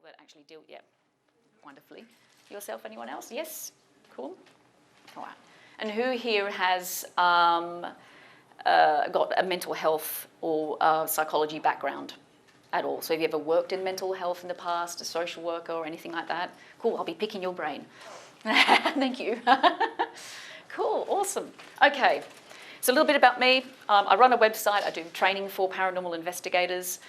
that actually deal, yeah, wonderfully. Yourself, anyone else? Yes? Cool. All right. And who here has got a mental health or psychology background at all? So have you ever worked in mental health in the past, a social worker or anything like that? Cool, I'll be picking your brain. Thank you. Cool, awesome. Okay, so a little bit about me. I run a website, I do training for paranormal investigators.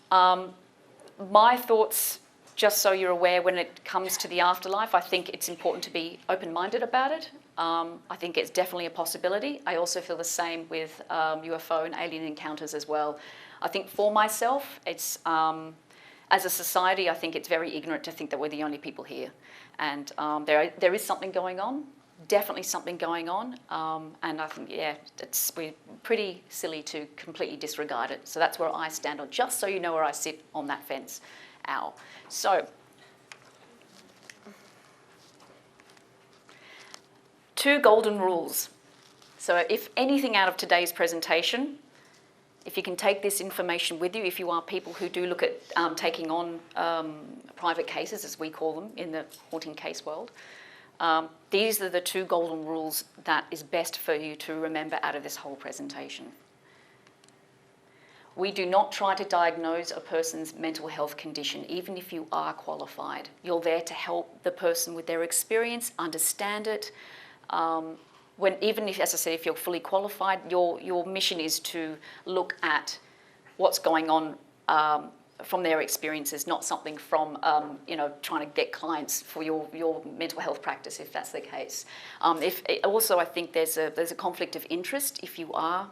My thoughts, just so you're aware, when it comes to the afterlife, I think it's important to be open-minded about it. I think it's definitely a possibility. I also feel the same with UFO and alien encounters as well. I think for myself, it's, as a society, I think it's very ignorant to think that we're the only people here. And there is something going on, definitely something going on. And I think, yeah, we're pretty silly to completely disregard it. So that's where I stand on, just so you know where I sit on that fence. Ow. So, 2 golden rules. So if anything out of today's presentation, if you can take this information with you, if you are people who do look at taking on private cases, as we call them in the haunting case world, these are the 2 golden rules that is best for you to remember out of this whole presentation. We do not try to diagnose a person's mental health condition, even if you are qualified. You're there to help the person with their experience, understand it. Even if, as I said, if you're fully qualified, your mission is to look at what's going on from their experiences, not something from trying to get clients for your mental health practice, if that's the case. Also, I think there's a conflict of interest if you are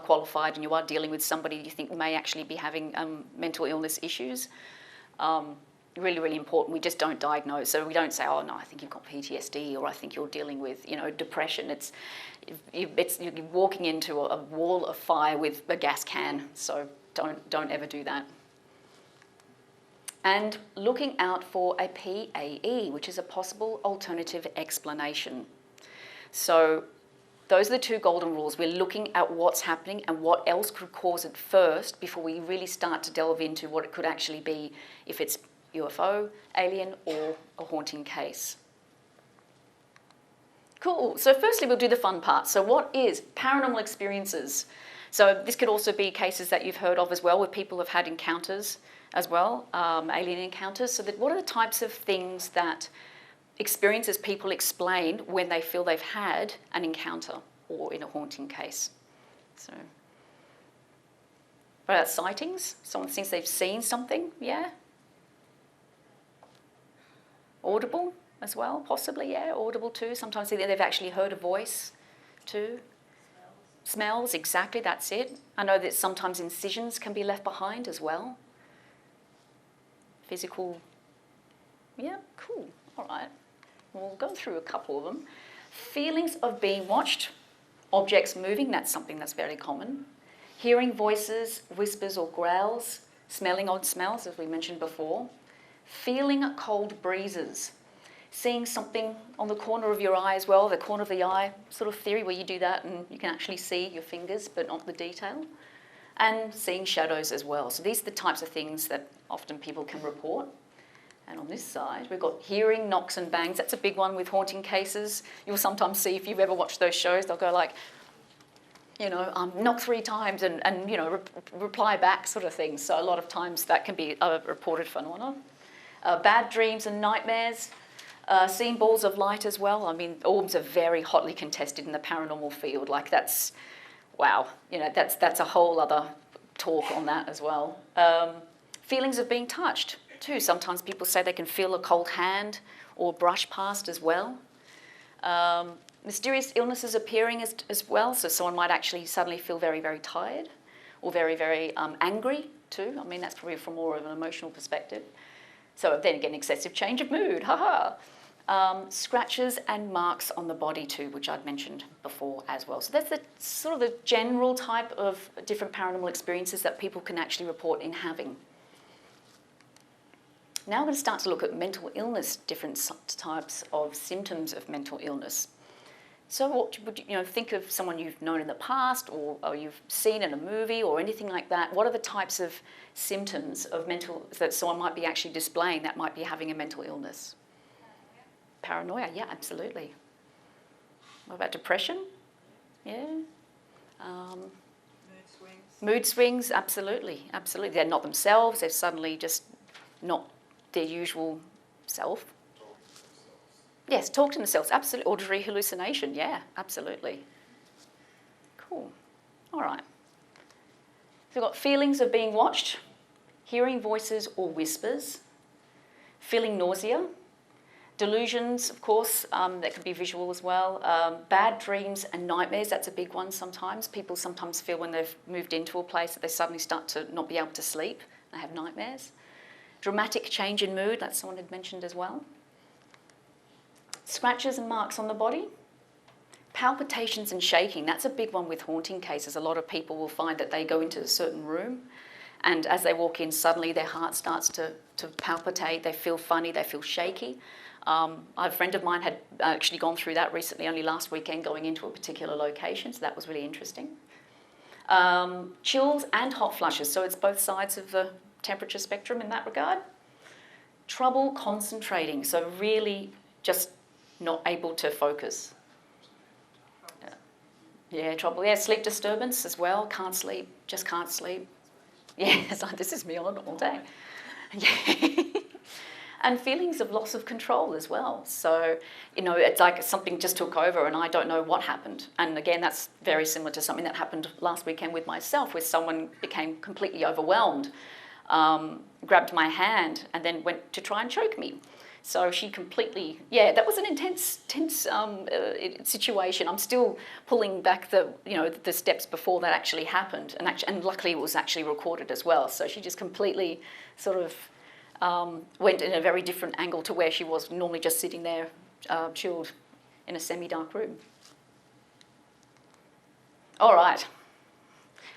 qualified and you are dealing with somebody you think may actually be having mental illness issues. Really, really important. We just don't diagnose. So we don't say, oh no, I think you've got PTSD, or I think you're dealing with depression. You're walking into a wall of fire with a gas can. So don't ever do that. And looking out for a PAE, which is a possible alternative explanation. So those are the 2 golden rules. We're looking at what's happening and what else could cause it first before we really start to delve into what it could actually be, if it's UFO, alien, or a haunting case. Cool. So firstly, we'll do the fun part. So what is paranormal experiences? So this could also be cases that you've heard of as well, where people have had encounters as well, alien encounters. So what are the types of things that experiences people explain when they feel they've had an encounter or in a haunting case? So, what about sightings? Someone thinks they've seen something, yeah? Audible as well, possibly, yeah, audible too. Sometimes they've actually heard a voice too. Smells, exactly, that's it. I know that sometimes incisions can be left behind as well. Physical, yeah, cool, all right. We'll go through a couple of them. Feelings of being watched, objects moving, that's something that's very common. Hearing voices, whispers or growls, smelling odd smells, as we mentioned before. Feeling cold breezes, seeing something on the corner of your eye as well, the corner of the eye sort of theory where you do that and you can actually see your fingers but not the detail, and seeing shadows as well. So these are the types of things that often people can report. And on this side, we've got hearing, knocks and bangs. That's a big one with haunting cases. You'll sometimes see, if you've ever watched those shows, they'll go like, knock 3 times and reply back sort of thing. So a lot of times that can be a reported phenomenon. Bad dreams and nightmares, seeing balls of light as well. I mean, orbs are very hotly contested in the paranormal field. Like that's, wow, that's a whole other talk on that as well. Feelings of being touched too. Sometimes people say they can feel a cold hand or brush past as well. Mysterious illnesses appearing as well. So someone might actually suddenly feel very, very tired or very, very angry too. I mean, that's probably from more of an emotional perspective. So then again, excessive change of mood, haha. Scratches and marks on the body too, which I'd mentioned before as well. So that's the sort of the general type of different paranormal experiences that people can actually report in having. Now we're going to start to look at mental illness, different types of symptoms of mental illness. So what would you think of someone you've known in the past or you've seen in a movie or anything like that? What are the types of symptoms of mental that someone might be actually displaying that might be having a mental illness? Paranoia, yeah, absolutely. What about depression? Yeah. Mood swings, absolutely, absolutely. They're not themselves, they're suddenly just not their usual self. Yes, talk to themselves, absolutely. Auditory hallucination, yeah, absolutely. Cool. All right. So we've got feelings of being watched, hearing voices or whispers, feeling nausea, delusions, of course, that can be visual as well, bad dreams and nightmares, that's a big one sometimes. People sometimes feel when they've moved into a place that they suddenly start to not be able to sleep, they have nightmares. Dramatic change in mood, that someone had mentioned as well. Scratches and marks on the body. Palpitations and shaking, that's a big one with haunting cases. A lot of people will find that they go into a certain room and as they walk in, suddenly their heart starts to palpitate, they feel funny, they feel shaky. A friend of mine had actually gone through that recently, only last weekend, going into a particular location, so that was really interesting. Chills and hot flushes, so it's both sides of the temperature spectrum in that regard. Trouble concentrating, so really just not able to focus. Yeah, trouble. Yeah, sleep disturbance as well. Can't sleep, just can't sleep. Yeah, it's like, this is me on all day. Yeah. And feelings of loss of control as well. So, it's like something just took over and I don't know what happened. And again, that's very similar to something that happened last weekend with myself, where someone became completely overwhelmed, grabbed my hand and then went to try and choke me. So she completely, that was an intense situation. I'm still pulling back the steps before that actually happened. And luckily it was actually recorded as well. So she just completely sort of went in a very different angle to where she was normally just sitting there chilled in a semi-dark room. All right.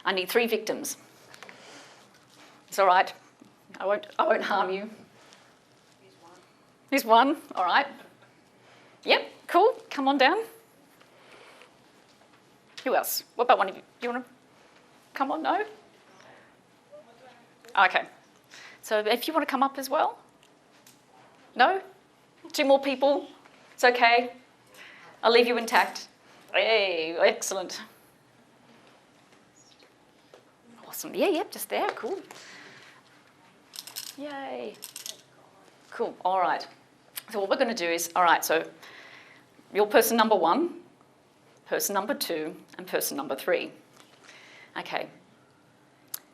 I need 3 victims. It's all right. I won't harm you. Here's one. All right. Yep, cool. Come on down. Who else? What about one of you? Do you want to come on? No? Okay. So if you want to come up as well? No? 2 more people? It's okay. I'll leave you intact. Hey, excellent. Awesome. Yeah, just there. Cool. Yay. Cool. All right. So what we're going to do is, all right, so you're person number 1, person number 2, and person number 3. Okay.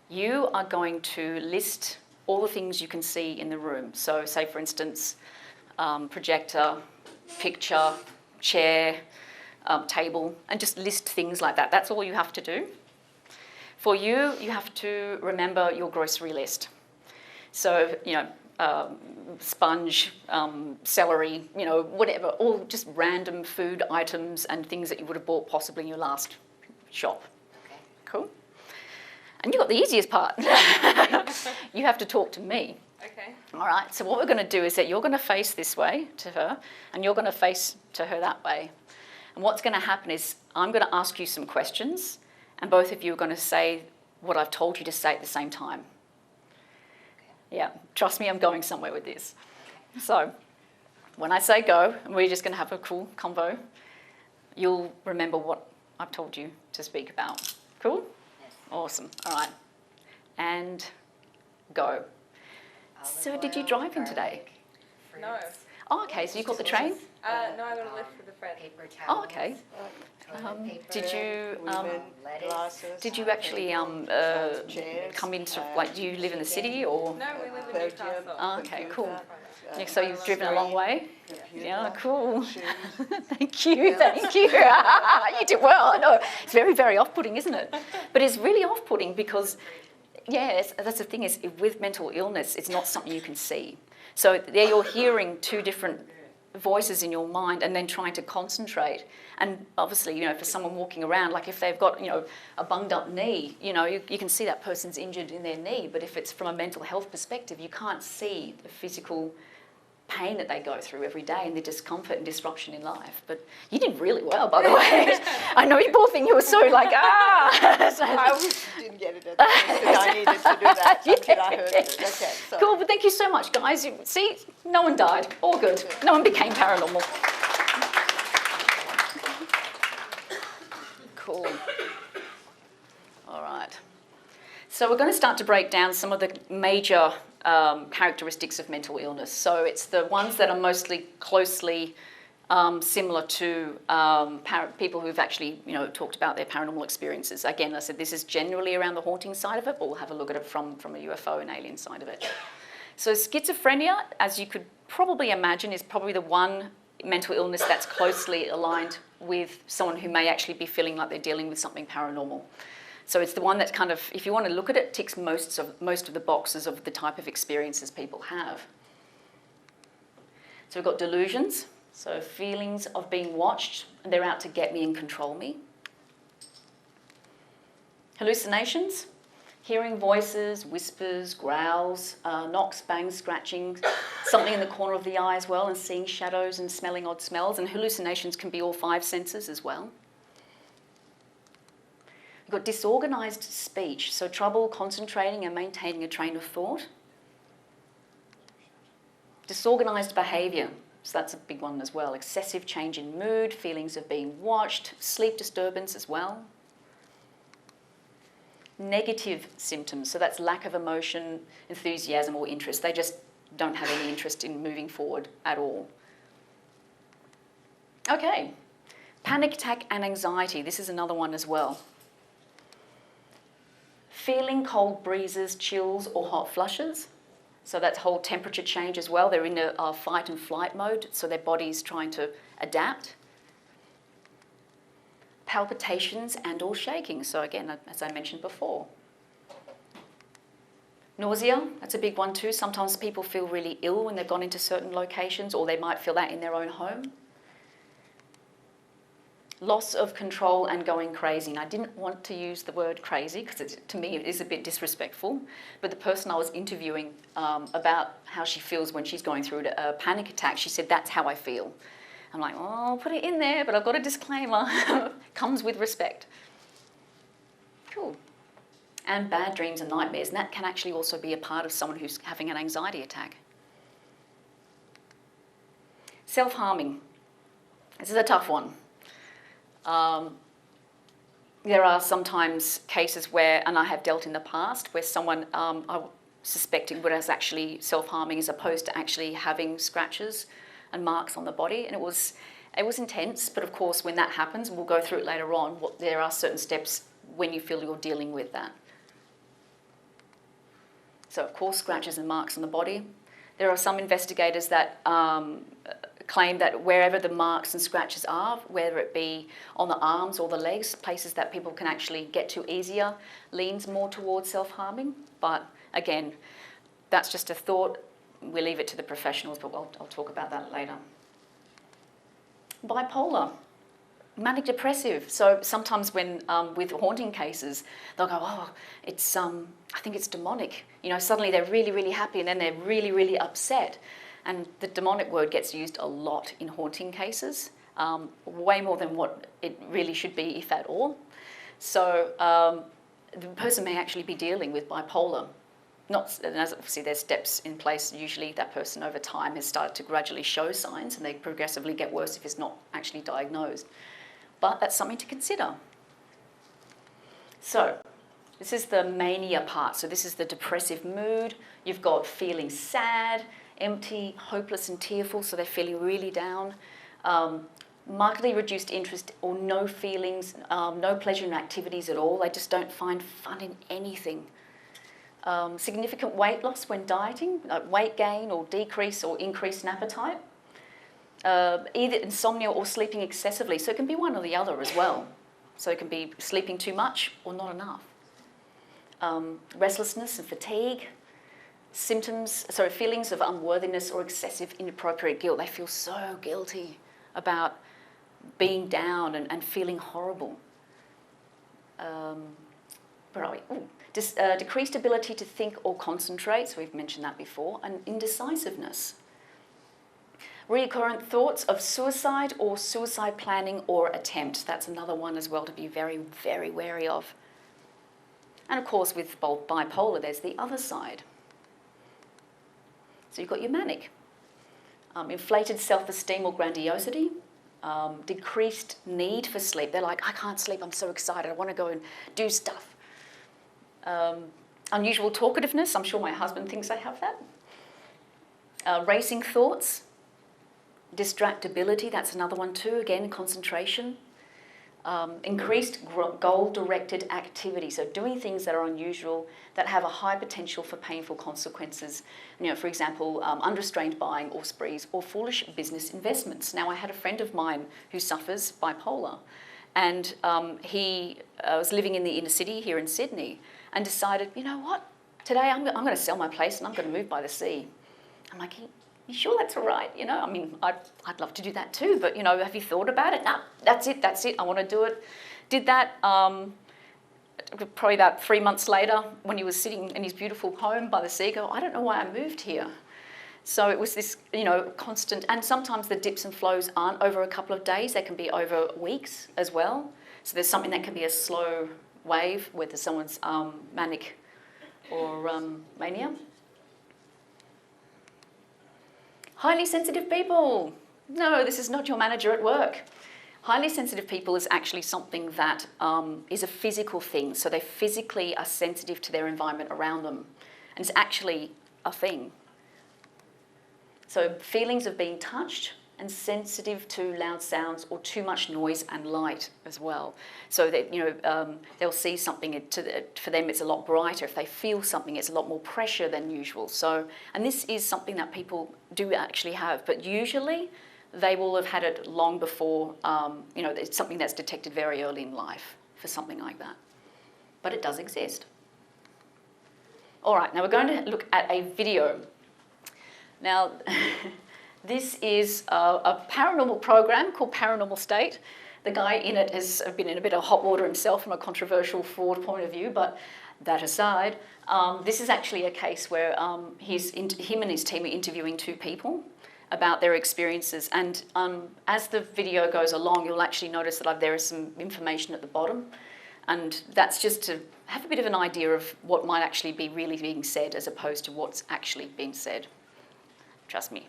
You are going to list all the things you can see in the room. So say, for instance, projector, picture, chair, table, and just list things like that. That's all you have to do. For you, you have to remember your grocery list. So, sponge, celery, whatever, all just random food items and things that you would have bought possibly in your last shop. Okay. Cool. And you've got the easiest part. You have to talk to me. Okay. All right, so what we're going to do is that you're going to face this way to her, and you're going to face to her that way. And what's going to happen is I'm going to ask you some questions, and both of you are going to say what I've told you to say at the same time. Yeah, trust me, I'm going somewhere with this. So when I say go, and we're just going to have a cool convo, you'll remember what I've told you to speak about. Cool? Yes. Awesome. All right. And go. So did you drive in today? No. Oh, okay. So you caught the train? No, I got a lift with a friend. Paper towels. Oh, okay. Did you actually come into, do you live in the city or? No, we live in Newcastle. Oh, okay, cool. Yeah, so you've driven a long way? Yeah, cool. Thank you. You did well. I know. It's very, very off-putting, isn't it? But it's really off-putting because, that's the thing is, with mental illness, it's not something you can see. So there you're hearing 2 different voices in your mind and then trying to concentrate. And obviously, for someone walking around, like if they've got, a bunged up knee, you can see that person's injured in their knee. But if it's from a mental health perspective, you can't see the physical pain that they go through every day and the discomfort and disruption in life. But you did really well, by the way. I know you poor thing, you were so like, So, I didn't get it at the first, but I needed to do that until I heard it. Okay, so. Cool, but thank you so much, guys. See, no one died. All good. No one became paranormal. Cool. All right. So we're going to start to break down some of the major characteristics of mental illness. So it's the ones that are mostly closely similar to people who've actually, talked about their paranormal experiences. Again, I said this is generally around the haunting side of it, but we'll have a look at it from a UFO and alien side of it. So schizophrenia, as you could probably imagine, is probably the one mental illness that's closely aligned with someone who may actually be feeling like they're dealing with something paranormal. So it's the one that's kind of, if you want to look at it, ticks most of the boxes of the type of experiences people have. So we've got delusions, so feelings of being watched, and they're out to get me and control me. Hallucinations, hearing voices, whispers, growls, knocks, bangs, scratching, something in the corner of the eye as well, and seeing shadows and smelling odd smells. And hallucinations can be all 5 senses as well. We've got disorganised speech, so trouble concentrating and maintaining a train of thought. Disorganised behaviour, so that's a big one as well. Excessive change in mood, feelings of being watched, sleep disturbance as well. Negative symptoms, so that's lack of emotion, enthusiasm or interest. They just don't have any interest in moving forward at all. Okay, panic attack and anxiety. This is another one as well. Feeling cold breezes, chills or hot flushes. So that's whole temperature change as well. They're in a fight and flight mode, so their body's trying to adapt. Palpitations and or shaking. So again, as I mentioned before. Nausea, that's a big one too. Sometimes people feel really ill when they've gone into certain locations, or they might feel that in their own home. Loss of control and going crazy. And I didn't want to use the word crazy because to me it is a bit disrespectful. But the person I was interviewing about how she feels when she's going through a panic attack, she said, that's how I feel. I'm like, oh, I'll put it in there, but I've got a disclaimer. Comes with respect. Cool. And bad dreams and nightmares. And that can actually also be a part of someone who's having an anxiety attack. Self-harming. This is a tough one. There are sometimes cases where, and I have dealt in the past, where someone I suspected was actually self-harming as opposed to actually having scratches and marks on the body. And it was intense, but of course when that happens, we'll go through it later on, there are certain steps when you feel you're dealing with that. So of course, scratches and marks on the body. There are some investigators that claim that wherever the marks and scratches are, whether it be on the arms or the legs, places that people can actually get to easier, leans more towards self-harming. But again, that's just a thought. We leave it to the professionals, but I'll talk about that later. Bipolar, manic depressive. So sometimes when with haunting cases, they'll go, oh, it's I think it's demonic. Suddenly they're really, really happy and then they're really, really upset. And the demonic word gets used a lot in haunting cases, way more than what it really should be, if at all. So the person may actually be dealing with bipolar. And as obviously there's steps in place. Usually that person over time has started to gradually show signs, and they progressively get worse if it's not actually diagnosed. But that's something to consider. So this is the mania part. So this is the depressive mood. You've got feeling sad, empty, hopeless and tearful, so they're feeling really down. Markedly reduced interest or no feelings, no pleasure in activities at all. They just don't find fun in anything. Significant weight loss when dieting, weight gain or decrease or increase in appetite. Either insomnia or sleeping excessively. So it can be one or the other as well. So it can be sleeping too much or not enough. Restlessness and fatigue. Feelings of unworthiness or excessive inappropriate guilt. They feel so guilty about being down and feeling horrible. Where are we? Ooh. Decreased ability to think or concentrate, so we've mentioned that before, and indecisiveness. Recurrent thoughts of suicide or suicide planning or attempt. That's another one as well to be very, very wary of. And of course, with bipolar, there's the other side. So you've got your manic. Inflated self-esteem or grandiosity. Decreased need for sleep. They're like, I can't sleep, I'm so excited, I want to go and do stuff. Unusual talkativeness. I'm sure my husband thinks I have that. Racing thoughts. Distractibility, that's another one too. Again, concentration. Increased goal-directed activity, so doing things that are unusual, that have a high potential for painful consequences. You know, for example, unrestrained buying or sprees or foolish business investments. Now, I had a friend of mine who suffers bipolar, and he was living in the inner city here in Sydney and decided, you know what, today I'm going to sell my place and I'm going to move by the sea. I'm like, you sure that's all right? You know, I mean, I'd love to do that too, but, you know, have you thought about it? No, that's it, I want to do it. Did that probably about 3 months later when he was sitting in his beautiful home by the sea, go, I don't know why I moved here. So it was this, you know, constant, and sometimes the dips and flows aren't over a couple of days, they can be over weeks as well. So there's something that can be a slow wave, whether someone's manic or mania. Highly sensitive people. No, this is not your manager at work. Highly sensitive people is actually something that is a physical thing. So they physically are sensitive to their environment around them. And it's actually a thing. So feelings of being touched and sensitive to loud sounds or too much noise and light as well. So that, you know, they'll see something, for them it's a lot brighter. If they feel something, it's a lot more pressure than usual. So, and this is something that people do actually have, but usually they will have had it long before, you know, it's something that's detected very early in life for something like that. But it does exist. All right, now we're going to look at a video. Now, this is a paranormal program called Paranormal State. The guy in it has been in a bit of hot water himself from a controversial fraud point of view, but that aside, this is actually a case where him and his team are interviewing 2 people about their experiences, and as the video goes along, you'll actually notice that there is some information at the bottom, and that's just to have a bit of an idea of what might actually be really being said as opposed to what's actually being said. Trust me.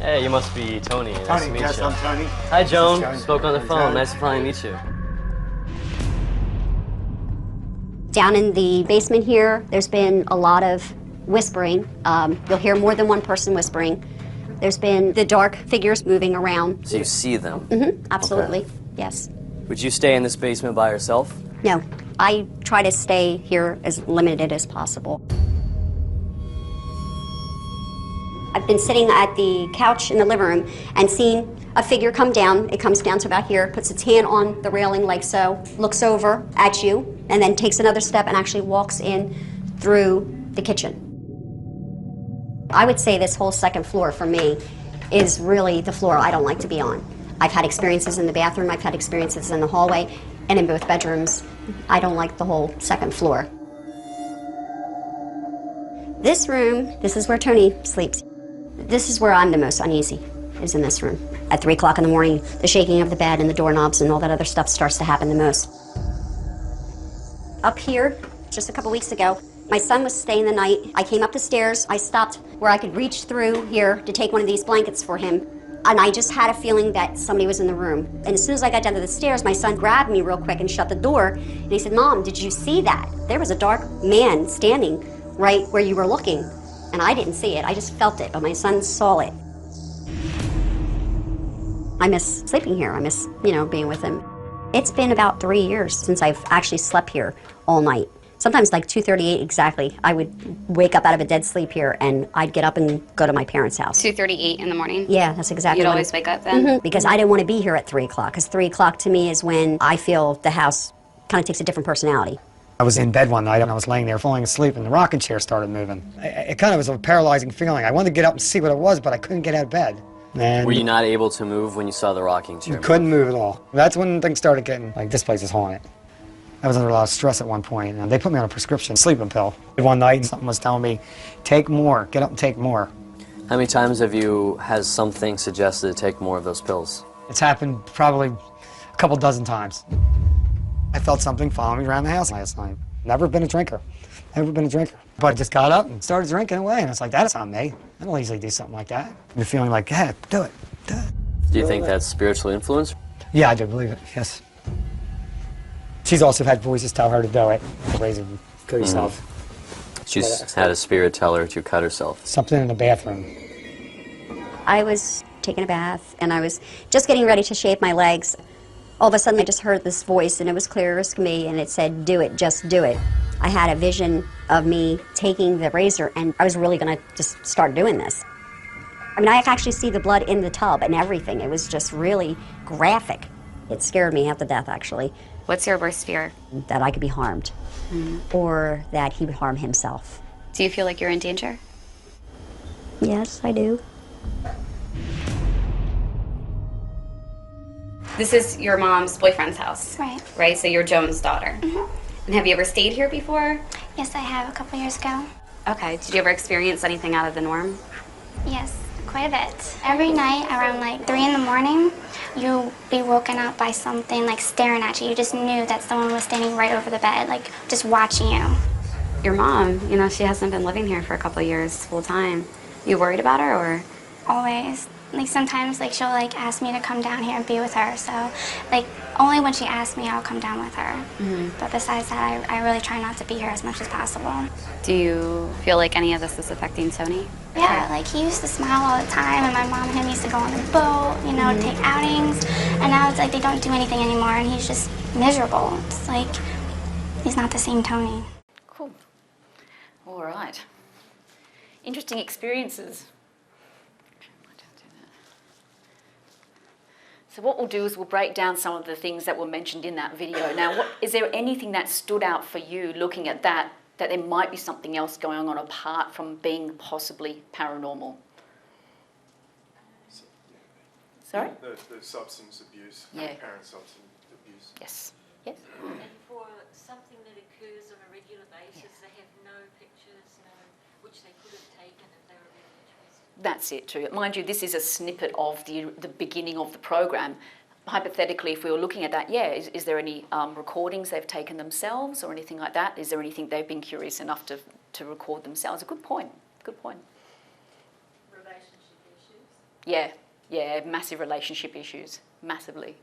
Hey, you must be Tony. Nice to meet yes, you. I'm Tony. Hi, Joan. Spoke on the phone. Nice to finally meet you. Down in the basement here, there's been a lot of whispering. You'll hear more than one person whispering. There's been the dark figures moving around. So you see them? Mm-hmm, absolutely, Okay. yes. Would you stay in this basement by yourself? No, I try to stay here as limited as possible. I've been sitting at the couch in the living room and seen a figure come down. It comes down to about here, puts its hand on the railing like so, looks over at you, and then takes another step and actually walks in through the kitchen. I would say this whole second floor for me is really the floor I don't like to be on. I've had experiences in the bathroom, I've had experiences in the hallway, and in both bedrooms. I don't like the whole second floor. This room, this is where Tony sleeps. This is where I'm the most uneasy, is in this room. At 3 o'clock in the morning, the shaking of the bed and the doorknobs and all that other stuff starts to happen the most. Up here, just a couple weeks ago, my son was staying the night. I came up the stairs. I stopped where I could reach through here to take one of these blankets for him. And I just had a feeling that somebody was in the room. And as soon as I got down to the stairs, my son grabbed me real quick and shut the door. And he said, "Mom, did you see that? There was a dark man standing right where you were looking." And I didn't see it, I just felt it, but my son saw it. I miss sleeping here, I miss, being with him. It's been about 3 years since I've actually slept here all night, Sometimes like 2:38 exactly, I would wake up out of a dead sleep here and I'd get up and go to my parents' house. 2:38 in the morning? Yeah, that's exactly You'd when always wake up then? Because I didn't want to be here at 3 o'clock, because 3 o'clock to me is when I feel the house kind of takes a different personality. I was in bed one night and I was laying there falling asleep and the rocking chair started moving. It kind of was a paralyzing feeling. I wanted to get up and see what it was, but I couldn't get out of bed. And Were you not able to move when you saw the rocking chair? couldn't move at all. That's when things started getting like, this place is haunted. I was under a lot of stress at one point, and they put me on a prescription sleeping pill. One night, something was telling me, take more, get up and take more. How many times has something suggested to take more of those pills? It's happened probably a couple dozen times. I felt something following me around the house last night. Never been a drinker, never been a drinker. But I just got up and started drinking away, and it's like, that's not me. I don't easily do something like that. And you're feeling like, yeah, do it, do it. Do you think that's spiritual influence? Yeah, I do believe it, yes. She's also had voices tell her to do it, raise kill yourself. She's had a spirit tell her to cut herself. Something in the bathroom. I was taking a bath and I was just getting ready to shave my legs. All of a sudden I just heard this voice and it was clear as me and it said, do it, just do it. I had a vision of me taking the razor and I was really going to just start doing this. I mean, I could actually see the blood in the tub and everything. It was just really graphic. It scared me half to death, actually. What's your worst fear? That I could be harmed, or that he would harm himself. Do you feel like you're in danger? Yes, I do. This is your mom's boyfriend's house. Right. Right, so you're Joan's daughter. And have you ever stayed here before? Yes, I have a couple years ago. Okay, did you ever experience anything out of the norm? Yes, quite a bit. Every night around like 3 in the morning, you'll be woken up by something like staring at you. You just knew that someone was standing right over the bed, like just watching you. Your mom, you know, she hasn't been living here for a couple of years full time. You worried about her or? Always. Like sometimes like she'll like ask me to come down here and be with her. So like only when she asks me I'll come down with her. But besides that, I really try not to be here as much as possible. Do you feel like any of this is affecting Tony? Yeah, like he used to smile all the time, and my mom and him used to go on the boat, you know, take outings. And now it's like they don't do anything anymore, and he's just miserable. It's like he's not the same Tony. Cool. All right. Interesting experiences. So what we'll do is we'll break down some of the things that were mentioned in that video. Now, is there anything that stood out for you looking at that there might be something else going on apart from being possibly paranormal? Sorry? The substance abuse, Yeah. parent substance abuse. Yes. Yes? And for something that occurs on a regular basis, they have no pictures, which they could have taken if they were really interested. That's it too. Mind you, this is a snippet of the beginning of the program. Hypothetically, if we were looking at that, is there any recordings they've taken themselves or anything like that? Is there anything they've been curious enough to record themselves? A good point. Good point. Relationship issues? Yeah, massive relationship issues, massively.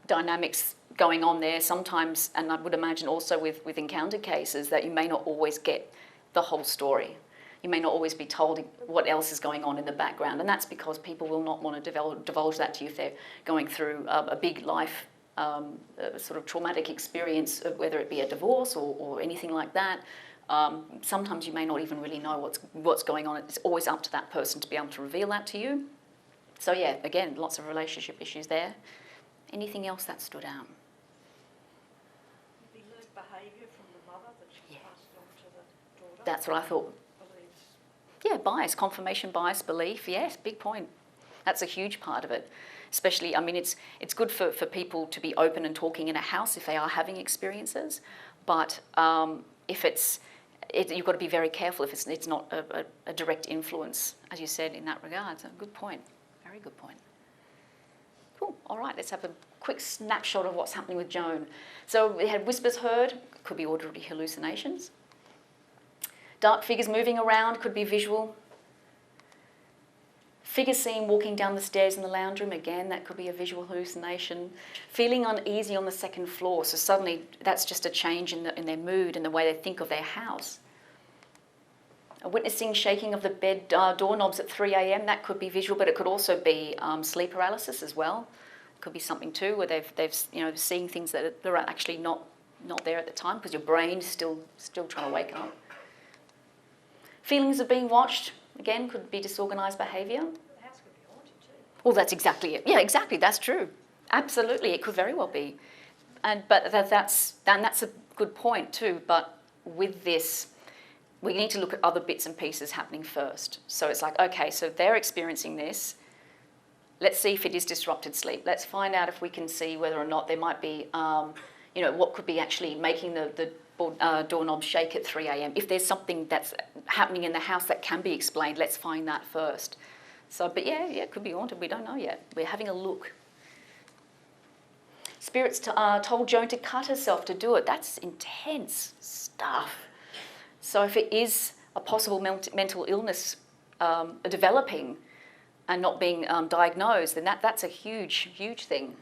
Dynamics going on there sometimes, and I would imagine also with encounter cases that you may not always get the whole story. You may not always be told what else is going on in the background, and that's because people will not want to divulge that to you if they're going through a big life sort of traumatic experience, whether it be a divorce or anything like that. Sometimes you may not even really know what's going on. It's always up to that person to be able to reveal that to you. So yeah, again, lots of relationship issues there. Anything else that stood out? The learned behaviour from the mother that she passed on to the daughter. That's what I thought. Yeah, bias, confirmation bias, belief, yes, big point. That's a huge part of it. Especially, I mean, it's good for people to be open and talking in a house if they are having experiences, but if you've got to be very careful if it's not a direct influence, as you said, in that regard. So good point, very good point. Cool, all right, let's have a quick snapshot of what's happening with Joan. So we had whispers heard, could be auditory hallucinations. Dark figures moving around, could be visual. Figure seen walking down the stairs in the lounge room, again, that could be a visual hallucination. Feeling uneasy on the second floor, so suddenly that's just a change in their mood and the way they think of their house. Witnessing shaking of the bed doorknobs at 3 a.m, that could be visual, but it could also be sleep paralysis as well. It could be something too, where they've seeing things that are actually not not there at the time because your brain's still trying to wake up. Feelings of being watched, again, could be disorganised behaviour. The house could be haunted too. Well, that's exactly it. Yeah, exactly. That's true. Absolutely, it could very well be. But that's a good point too. But with this, we need to look at other bits and pieces happening first. So it's like, okay, so they're experiencing this. Let's see if it is disrupted sleep. Let's find out if we can see whether or not there might be, what could be actually making the doorknob shake at 3 a.m. If there's something that's happening in the house that can be explained, let's find that first. So, but yeah, it could be haunted. We don't know yet. We're having a look. Spirits told Joan to cut herself to do it. That's intense stuff. So if it is a possible mental illness developing and not being diagnosed, then that's a huge, huge thing.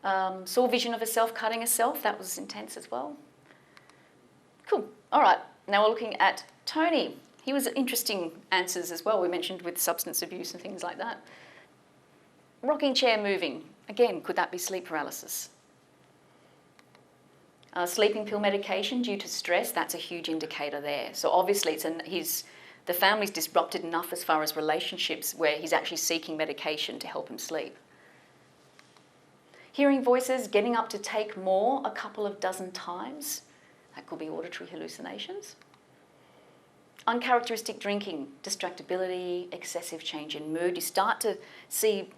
Saw vision of herself cutting herself. That was intense as well. Cool. All right. Now we're looking at Tony. He was interesting answers as well. We mentioned with substance abuse and things like that. Rocking chair moving. Again, could that be sleep paralysis? Sleeping pill medication due to stress, that's a huge indicator there. So obviously the family's disrupted enough as far as relationships where he's actually seeking medication to help him sleep. Hearing voices, getting up to take more a couple of dozen times. That could be auditory hallucinations. Uncharacteristic drinking, distractibility, excessive change in mood. You start to see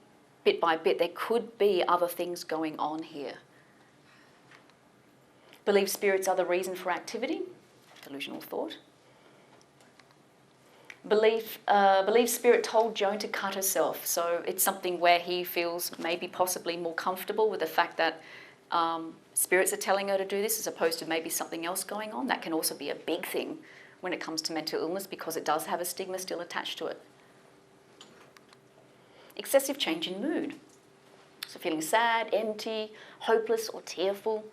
bit by bit there could be other things going on here. Believe spirits are the reason for activity, delusional thought. Believe spirit told Joan to cut herself. So it's something where he feels maybe possibly more comfortable with the fact that spirits are telling her to do this as opposed to maybe something else going on. That can also be a big thing when it comes to mental illness because it does have a stigma still attached to it. Excessive change in mood. So feeling sad, empty, hopeless or tearful.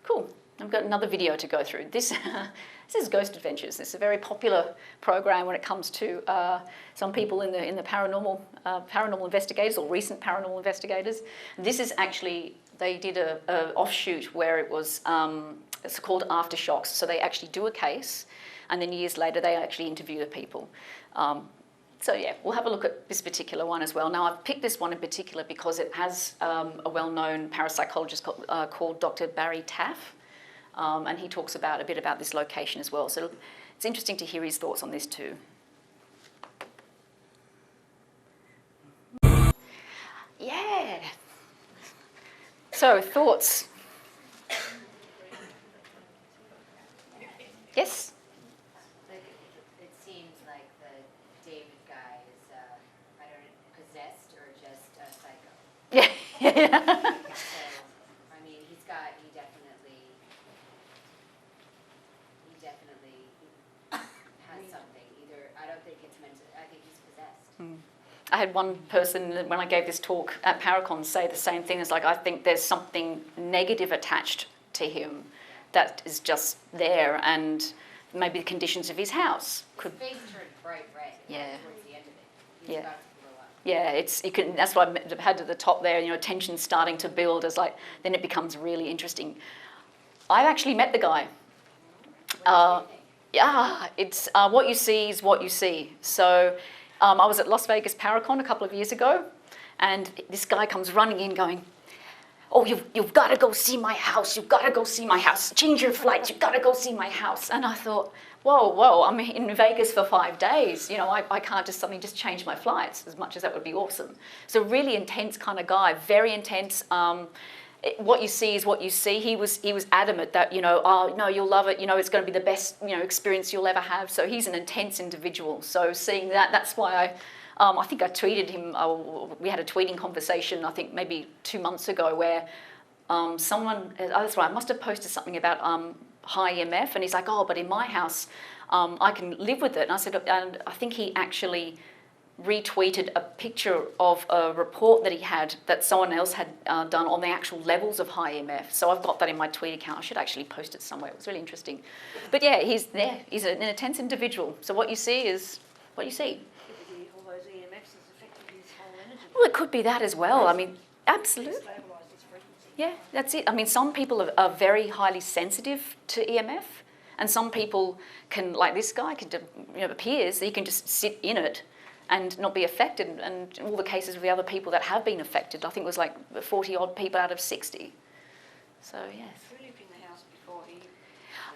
Cool. I've got another video to go through. This is Ghost Adventures. This is a very popular program when it comes to some people in the paranormal investigators or recent paranormal investigators. This is actually, they did a offshoot where it was, it's called Aftershocks. So they actually do a case and then years later they actually interview the people. So yeah, we'll have a look at this particular one as well. Now I've picked this one in particular because it has a well-known parapsychologist called Dr. Barry Taff, and he talks a bit about this location as well. So it's interesting to hear his thoughts on this too. Yeah. So thoughts. Yes. Yeah. So, I mean, he definitely has something. Either, I don't think it's meant to, I think he's possessed. I had one person, when I gave this talk at Paracon, say the same thing. It's like, I think there's something negative attached to him that is just there, and maybe the conditions of his house could... His face turned bright red towards the end of it. Yeah. Yeah, that's what I had at the top there, tension starting to build as then it becomes really interesting. I've actually met the guy. Yeah, it's what you see is what you see. So I was at Las Vegas Paracon a couple of years ago, and this guy comes running in going, "Oh, you've got to go see my house. You've got to go see my house. Change your flights. You've got to go see my house." And I thought, whoa, I'm in Vegas for 5 days. I can't just suddenly just change my flights, as much as that would be awesome. So really intense kind of guy, very intense. What you see is what you see. He was adamant that, oh, no, you'll love it. It's going to be the best, experience you'll ever have. So he's an intense individual. So seeing that's why I think I tweeted him, we had a tweeting conversation, I think maybe 2 months ago, where someone, that's right, I must have posted something about high EMF, and he's like, "Oh, but in my house, I can live with it." And I said, and I think he actually retweeted a picture of a report that he had that someone else had done on the actual levels of high EMF. So I've got that in my tweet account. I should actually post it somewhere. It was really interesting. But yeah, he's there. He's an intense individual. So what you see is what you see. All those EMFs has affected his whole energy. Well, it could be that as well. I mean, absolutely. Stabilised his frequency. Yeah, that's it. I mean, some people are very highly sensitive to EMF, and some people can, like this guy, appears that he can just sit in it and not be affected. And all the cases of the other people that have been affected, I think it was like 40 odd people out of 60. So, yes. Who lived in the house before he?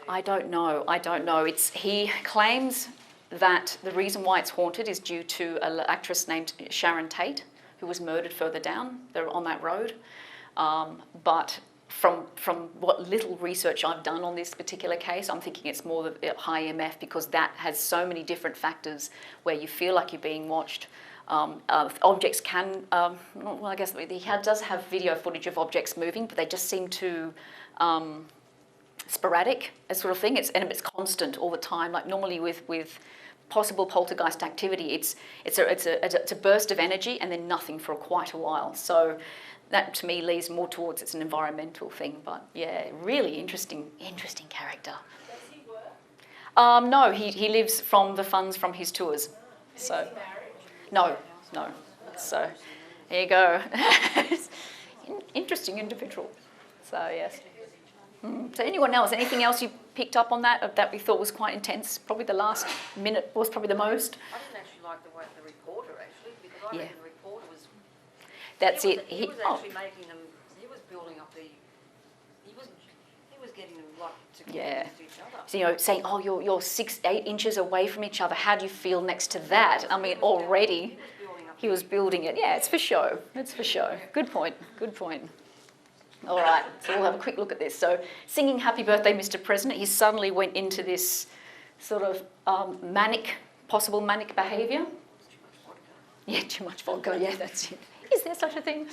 I don't know. He claims that the reason why it's haunted is due to an actress named Sharon Tate, who was murdered further down there on that road. But from what little research I've done on this particular case, I'm thinking it's more the high EMF, because that has so many different factors where you feel like you're being watched. Objects can, well, I guess he does have video footage of objects moving, but they just seem too sporadic, as sort of thing. It's constant all the time. Like normally with possible poltergeist activity, it's a burst of energy and then nothing for quite a while. So that to me leads more towards it's an environmental thing. But yeah, really interesting character. Does he work? No, he lives from the funds from his tours. So Is he married? no. So there you go. Interesting individual. So yes. So anyone else? Anything else you picked up on that we thought was quite intense? Probably the last minute was probably the most. I didn't actually like the way the reporter actually, because I reckon the reporter was. That's he it. He was actually making them. He was building up the. He was getting them like to compare to each other. So saying, oh, you're 6-8 inches away from each other. How do you feel next to that? I mean, already he was building it. Yeah, it's for show. It's for show. Good point. All right, so we'll have a quick look at this. So singing Happy Birthday, Mr. President, he suddenly went into this sort of possible manic behaviour. Yeah, too much vodka, yeah, that's it. Is there such a thing?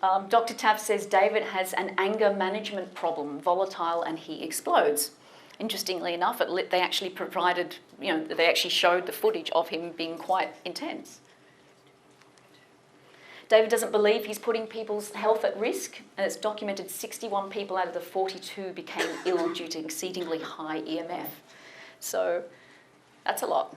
Dr. Taft says David has an anger management problem, volatile, and he explodes. Interestingly enough, they actually provided, they actually showed the footage of him being quite intense. David doesn't believe he's putting people's health at risk, and it's documented 61 people out of the 42 became ill due to exceedingly high EMF. So that's a lot.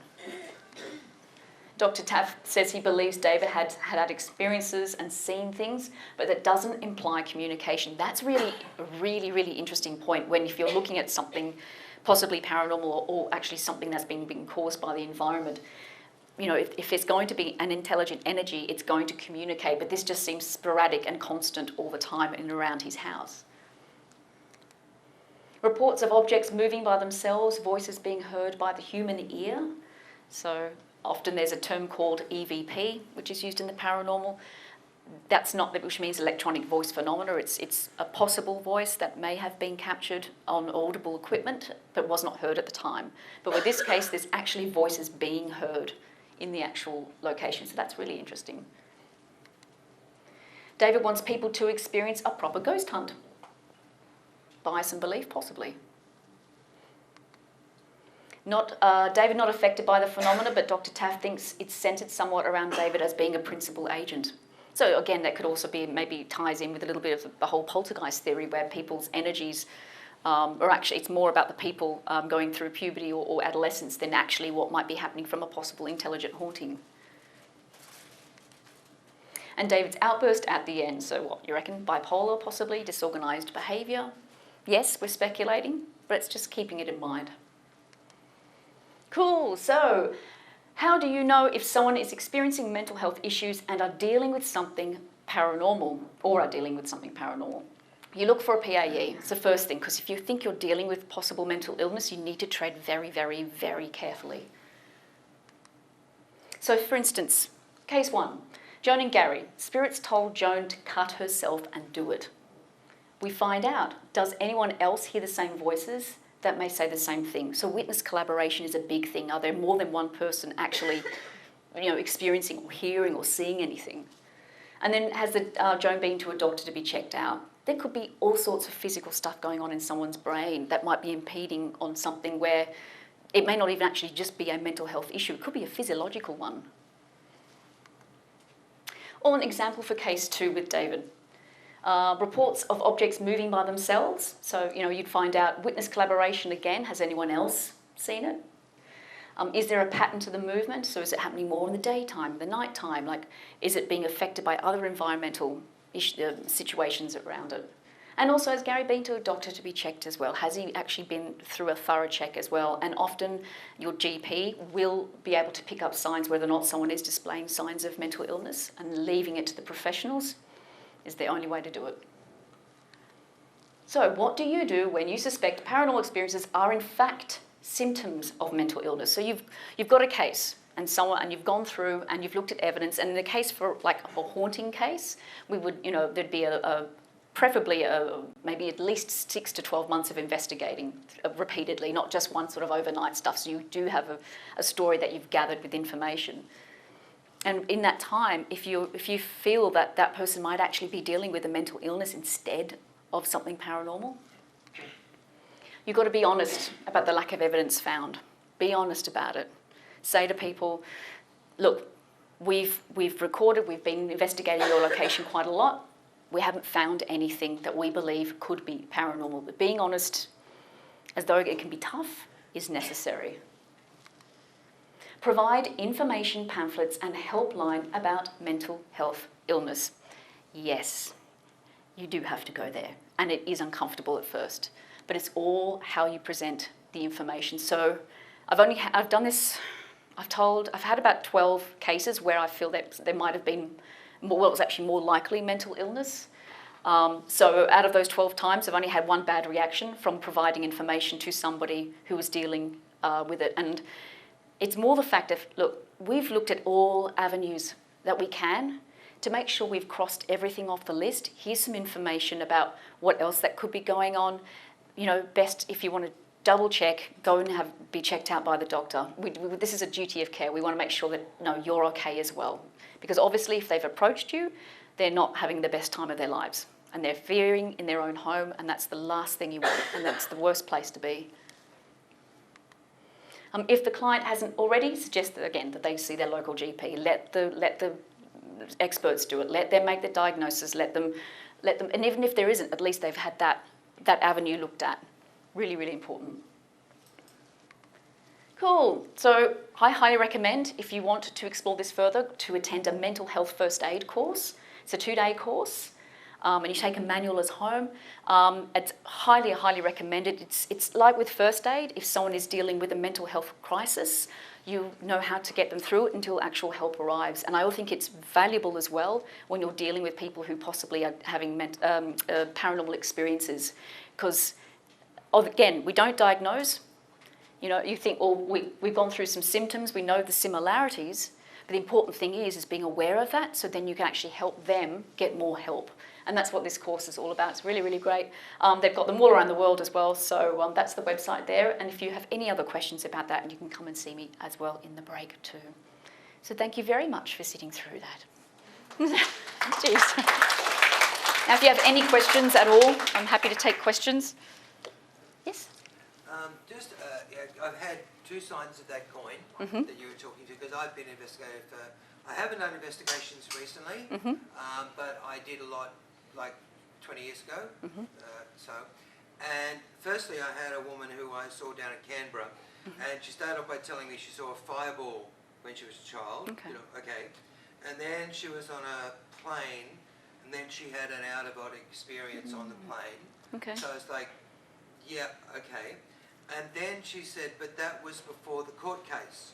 Dr. Taft says he believes David had experiences and seen things, but that doesn't imply communication. That's really a really interesting point when if you're looking at something possibly paranormal or actually something that's being caused by the environment. If there's going to be an intelligent energy, it's going to communicate, but this just seems sporadic and constant all the time in and around his house. Reports of objects moving by themselves, voices being heard by the human ear. So often there's a term called EVP, which is used in the paranormal. Which means electronic voice phenomena. It's a possible voice that may have been captured on audible equipment, but was not heard at the time. But with this case, there's actually voices being heard in the actual location. So that's really interesting. David wants people to experience a proper ghost hunt. Bias and belief, possibly. David not affected by the phenomena, but Dr. Taft thinks it's centred somewhat around David as being a principal agent. So again, that could also be, maybe ties in with a little bit of the whole poltergeist theory where people's energies or actually it's more about the people going through puberty or adolescence than actually what might be happening from a possible intelligent haunting. And David's outburst at the end, so what, you reckon bipolar possibly, disorganised behaviour? Yes, we're speculating, but it's just keeping it in mind. Cool, so how do you know if someone is experiencing mental health issues and are dealing with something paranormal or are dealing with something paranormal? You look for a PAE. It's the first thing, because if you think you're dealing with possible mental illness, you need to tread very, very, very carefully. So, for instance, case 1, Joan and Gary. Spirits told Joan to cut herself and do it. We find out, does anyone else hear the same voices that may say the same thing? So witness collaboration is a big thing. Are there more than one person actually experiencing or hearing or seeing anything? And then has Joan been to a doctor to be checked out? There could be all sorts of physical stuff going on in someone's brain that might be impeding on something where it may not even actually just be a mental health issue. It could be a physiological one. Or an example for case 2 with David. Reports of objects moving by themselves. So, you'd find out witness collaboration again. Has anyone else seen it? Is there a pattern to the movement? So is it happening more in the daytime, the nighttime? Like, is it being affected by other environmental situations around it. And also, has Gary been to a doctor to be checked as well? Has he actually been through a thorough check as well? And often your GP will be able to pick up signs whether or not someone is displaying signs of mental illness, and leaving it to the professionals is the only way to do it. So what do you do when you suspect paranormal experiences are in fact symptoms of mental illness? So you've got a case and you've gone through and you've looked at evidence, and in the case for like a haunting case, we would, there'd be preferably maybe at least 6 to 12 months of investigating repeatedly, not just one sort of overnight stuff. So you do have a story that you've gathered with information. And in that time, if you feel that that person might actually be dealing with a mental illness instead of something paranormal, you've got to be honest about the lack of evidence found. Be honest about it. Say to people, look, we've recorded, we've been investigating your location quite a lot. We haven't found anything that we believe could be paranormal. But being honest, as though it can be tough, is necessary. Provide information pamphlets and helpline about mental health illness. Yes, you do have to go there, and it is uncomfortable at first, but it's all how you present the information. So I've done this, I've had about 12 cases where I feel that there might have been, well, it was actually more likely mental illness. So out of those 12 times, I've only had one bad reaction from providing information to somebody who was dealing with it. And it's more the fact of, look, we've looked at all avenues that we can to make sure we've crossed everything off the list. Here's some information about what else that could be going on. Best if you want to double check, go and be checked out by the doctor. This is a duty of care. We want to make sure that, no, you're okay as well. Because obviously if they've approached you, they're not having the best time of their lives. And they're fearing in their own home, and that's the last thing you want, and that's the worst place to be. If the client hasn't already, suggest that, again, that they see their local GP. Let the experts do it. Let them make the diagnosis. Let them, and even if there isn't, at least they've had that avenue looked at. Really, really important. Cool. So I highly recommend, if you want to explore this further, to attend a mental health first aid course. It's a 2-day course, and you take a manual as home. It's highly, highly recommended. It's like with first aid. If someone is dealing with a mental health crisis, you know how to get them through it until actual help arrives. And I also think it's valuable as well when you're dealing with people who possibly are having paranormal experiences, because, again, we don't diagnose. You think, well, we've gone through some symptoms, we know the similarities, but the important thing is being aware of that, so then you can actually help them get more help. And that's what this course is all about. It's really, really great. They've got them all around the world as well, so that's the website there. And if you have any other questions about that, you can come and see me as well in the break too. So thank you very much for sitting through that. Cheers. Now, if you have any questions at all, I'm happy to take questions. Yes? I've had two sides of that coin that you were talking to, because I've been an investigator I haven't done investigations recently, but I did a lot like 20 years ago. And firstly, I had a woman who I saw down in Canberra, and she started off by telling me she saw a fireball when she was a child. And then she was on a plane, and then she had an out-of-body experience on the plane. So it's like, yeah, okay. And then she said, but that was before the court case.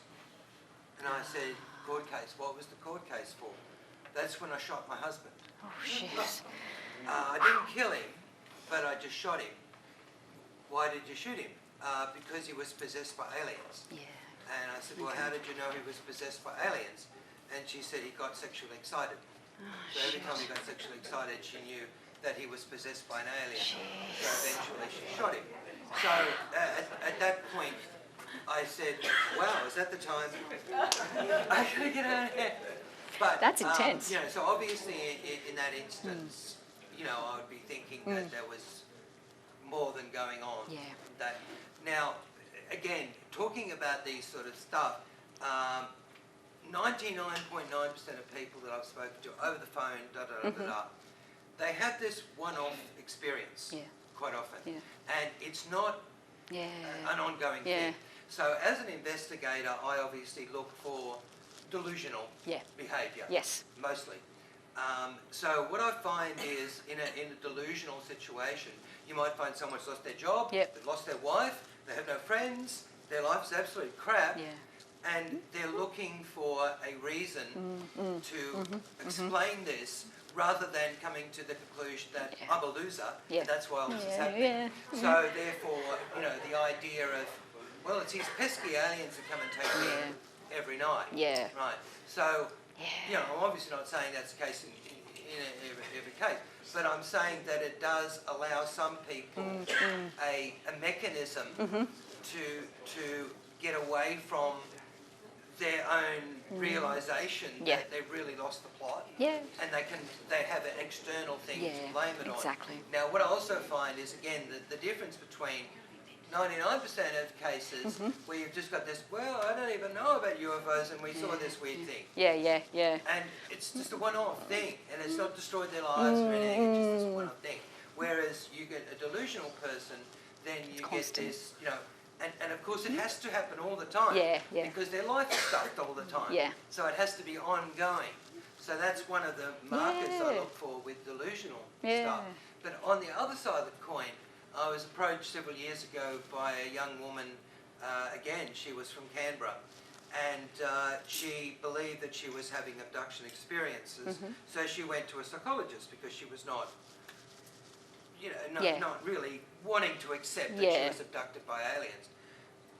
And I said, court case? What was the court case for? That's when I shot my husband. Oh, shit. I didn't kill him, but I just shot him. Why did you shoot him? Because he was possessed by aliens. And I said, well, how did you know he was possessed by aliens? And she said he got sexually excited. So every time he got sexually excited, she knew that he was possessed by an alien. So eventually she shot him. So at that point, I said, wow, is that the time? I gotta get out of here. But, that's intense. So obviously in that instance, I would be thinking that there was more than going on. Now, again, talking about these sort of stuff, 99.9% of people that I've spoken to over the phone, they have this one-off experience quite often. And it's not an ongoing thing. So as an investigator, I obviously look for delusional behaviour, mostly. So what I find is in a delusional situation, you might find someone's lost their job, Yep. they've lost their wife, they have no friends, their life's absolute crap, and they're looking for a reason to explain this, rather than coming to the conclusion that I'm a loser, and that's why all this is happening. So therefore, you know, the idea of, well, it's these pesky aliens that come and take me every night. Right. So, you know, I'm obviously not saying that's the case in every case, but I'm saying that it does allow some people a mechanism to get away from their own realisation that they've really lost the plot, and they have an external thing to blame it on. Now, what I also find is, again, the difference between 99% of cases where you've just got this, well, I don't even know about UFOs and we saw this weird thing. And it's just a one-off thing, and it's not destroyed their lives or anything, it's just this one-off thing. Whereas you get a delusional person, then you get this, you know, and of course it has to happen all the time because their life is stuffed all the time. So it has to be ongoing. So that's one of the markers I look for with delusional stuff. But on the other side of the coin, I was approached several years ago by a young woman, again, she was from Canberra, and she believed that she was having abduction experiences. So she went to a psychologist because she was not, you know, not really wanting to accept that she was abducted by aliens.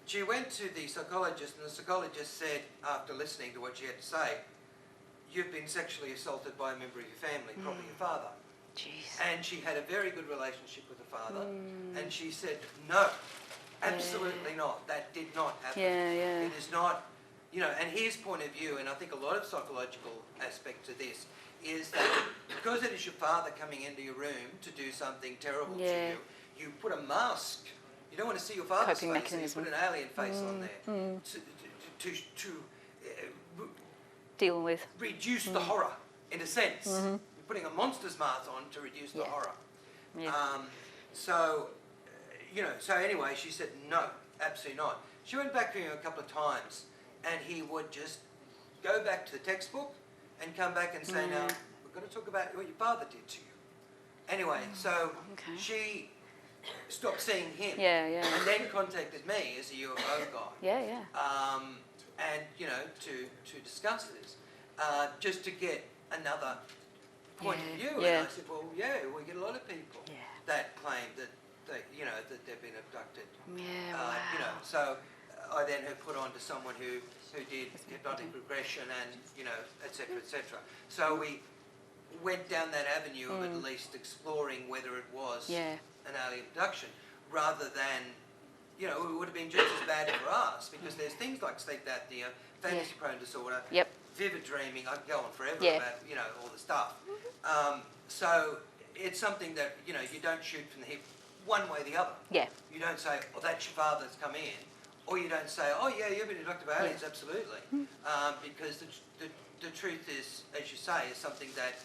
She went to the psychologist, and the psychologist said, after listening to what she had to say, you've been sexually assaulted by a member of your family, probably your father. And she had a very good relationship with the father, and she said, no, absolutely not. That did not happen. It is not, you know, and his point of view, and I think a lot of psychological aspect to this, is that because it is your father coming into your room to do something terrible to you, you put a mask. You don't want to see your father's face, you put an alien face on there to deal with, reduce the horror, in a sense. You're putting a monster's mask on to reduce the horror. So, you know, so anyway, she said, no, absolutely not. She went back to him a couple of times, and he would just go back to the textbook and come back and say, now, we've got to talk about what your father did to you. Anyway, so she stopped seeing him and then contacted me as a UFO guy. And, you know, to discuss this, just to get another point of view. And I said, well, we get a lot of people that claim that they, you know, that they've been abducted. You know, so I then have put on to someone who did hypnotic regression and, you know, et cetera, So we went down that avenue of at least exploring whether it was an alien abduction, rather than, you know, it would have been just as bad for us, because there's things like sleep apnea, fantasy-prone disorder, vivid dreaming. I could go on forever about, you know, all the stuff. So it's something that, you know, you don't shoot from the hip one way or the other. You don't say, oh, that's your father that's come in. Or you don't say, oh, yeah, you've been abducted by aliens, absolutely. Because the truth is, as you say, is something that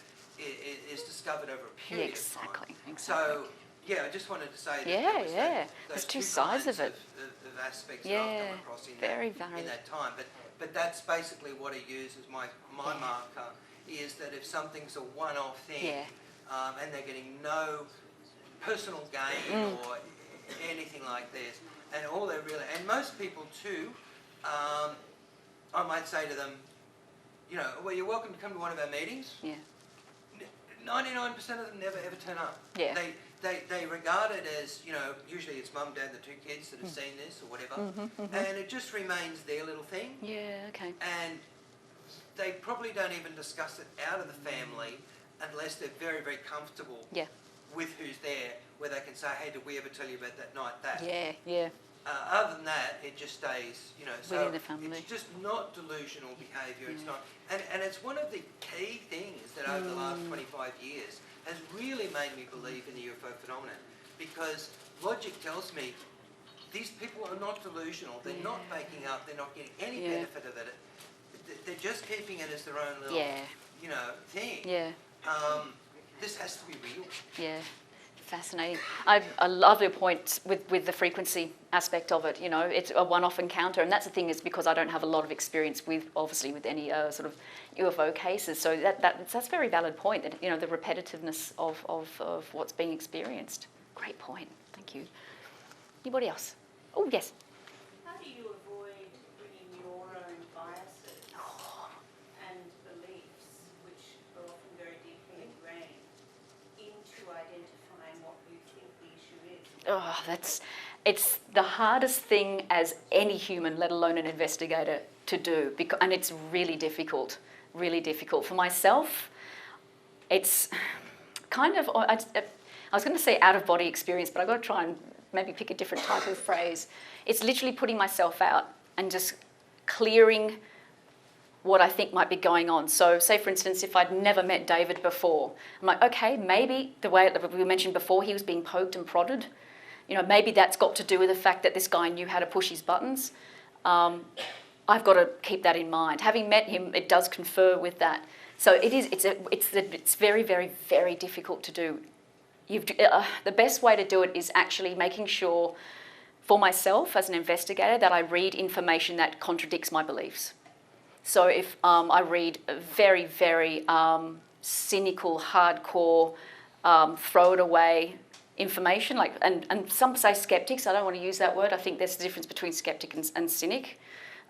is discovered over a period of time. So, yeah, I just wanted to say that there's two sides of it. Of aspects that I've come across in that time. But that's basically what I use as my marker, is that if something's a one-off thing and they're getting no personal gain or anything like this, and all they really, and most people too, I might say to them, you know, well, you're welcome to come to one of our meetings. 99% of them never ever turn up. They regard it as, you know, usually it's mum, dad, the two kids that have seen this or whatever, and it just remains their little thing. And they probably don't even discuss it out of the family unless they're very, very comfortable with who's there, where they can say, hey, did we ever tell you about that night that? Other than that, it just stays, you know, so it's just not delusional behaviour. It's not, and it's one of the key things that over the last 25 years has really made me believe in the UFO phenomenon, because logic tells me these people are not delusional. They're not making up. They're not getting any benefit of it. They're just keeping it as their own little, you know, thing. This has to be real. Fascinating. I love your point with the frequency aspect of it. You know, it's a one-off encounter, and that's the thing, is because I don't have a lot of experience with, obviously, with any sort of UFO cases. So that's a very valid point, that, you know, the repetitiveness of what's being experienced. Great point. Thank you. Anybody else? Oh, yes. How do you avoid bringing your own biases and beliefs, which are often very deeply ingrained, into identifying what you think the issue is? Oh, it's the hardest thing as any human, let alone an investigator, to do, and it's really difficult, really difficult. For myself, it's kind of, I was going to say out-of-body experience, but I've got to try and maybe pick a different type of phrase. It's literally putting myself out and just clearing what I think might be going on. So say, for instance, if I'd never met David before, I'm like, okay, maybe the way we mentioned before, he was being poked and prodded. You know, maybe that's got to do with the fact that this guy knew how to push his buttons. I've got to keep that in mind. Having met him, it does confer with that. So it's very, very, very difficult to do. The best way to do it is actually making sure, for myself as an investigator, that I read information that contradicts my beliefs. So if I read very, very cynical, hardcore, throw it away information, like, and some say skeptics, I don't want to use that word. I think there's a difference between skeptic and cynic.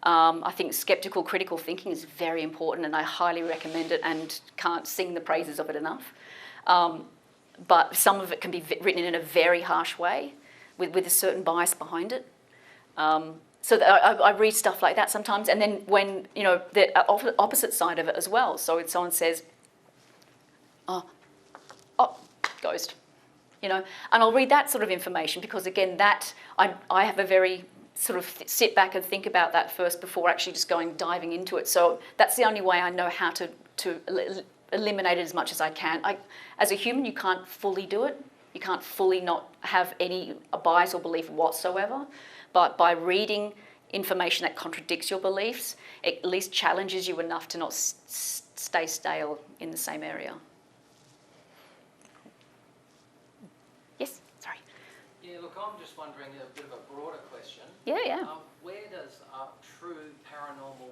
I think skeptical, critical thinking is very important, and I highly recommend it and can't sing the praises of it enough. But some of it can be written in a very harsh way with a certain bias behind it. So I read stuff like that sometimes, and then when, you know, the opposite side of it as well. So if someone says, oh, ghost, you know, and I'll read that sort of information, because again, that I have a very sort of sit back and think about that first before actually just diving into it. So that's the only way I know how to eliminate it as much as I can. As a human, you can't fully do it. You can't fully not have any bias or belief whatsoever. But by reading information that contradicts your beliefs, it at least challenges you enough to not stay stale in the same area. Yes, sorry. Yeah, look, I'm just wondering a bit of a broader question. Yeah. Where does a true paranormal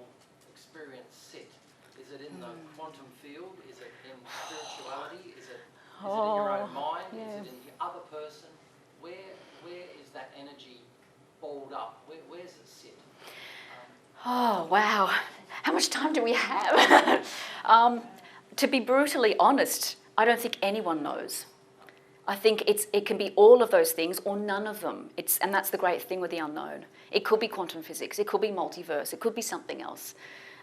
experience sit? Is it in the quantum field? Is it in spirituality? Is it in your own mind? Yeah. Is it in the other person? Where is that energy balled up? Where does it sit? Oh, wow. How much time do we have? To be brutally honest, I don't think anyone knows. I think it can be all of those things or none of them. And that's the great thing with the unknown. It could be quantum physics. It could be multiverse. It could be something else.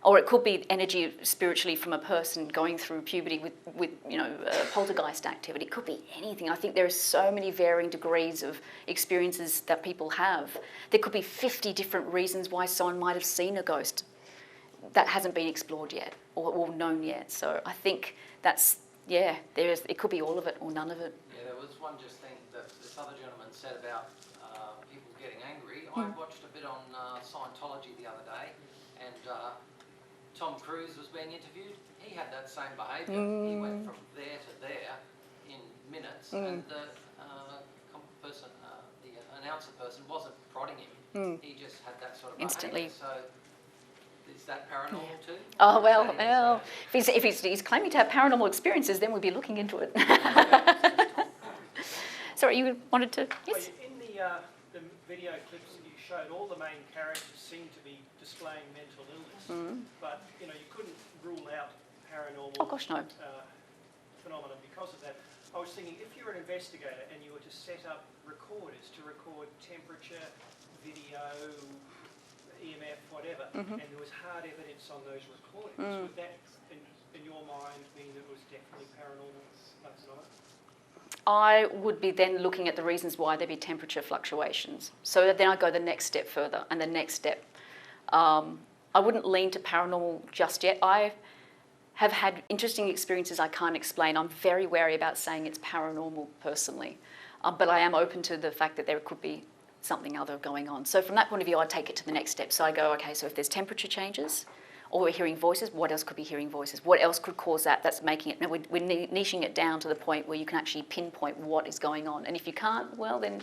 Or it could be energy spiritually from a person going through puberty with you know, poltergeist activity. It could be anything. I think there are so many varying degrees of experiences that people have. There could be 50 different reasons why someone might have seen a ghost that hasn't been explored yet or known yet. So I think that's, yeah, it could be all of it or none of it. Yeah, there was one just thing that this other gentleman said about people getting angry. I watched a bit on Scientology the other day, and Tom Cruise was being interviewed. He had that same behaviour. He went from there to there in minutes, and the person, the announcer person, wasn't prodding him. He just had that sort of instantly. Behaviour. So is that paranormal too? Oh, well, if he's claiming to have paranormal experiences, then we'd be looking into it. Sorry, you wanted to? Yes. Well, in the video clips that you showed, all the main characters seem to be displaying mental illness, but you know, you couldn't rule out paranormal phenomenon because of that. I was thinking, if you're an investigator and you were to set up recorders to record temperature, video, EMF, whatever, and there was hard evidence on those recordings, would that, in your mind, mean that it was definitely paranormal last night? I would be then looking at the reasons why there'd be temperature fluctuations. So then I go the next step further and the next step. I wouldn't lean to paranormal just yet. I have had interesting experiences I can't explain. I'm very wary about saying it's paranormal personally, but I am open to the fact that there could be something other going on. So from that point of view, I take it to the next step. So I go, okay, so if there's temperature changes or we're hearing voices. What else could be hearing voices? What else could cause that? That's making it. Now we're niching it down to the point where you can actually pinpoint what is going on. And if you can't, well then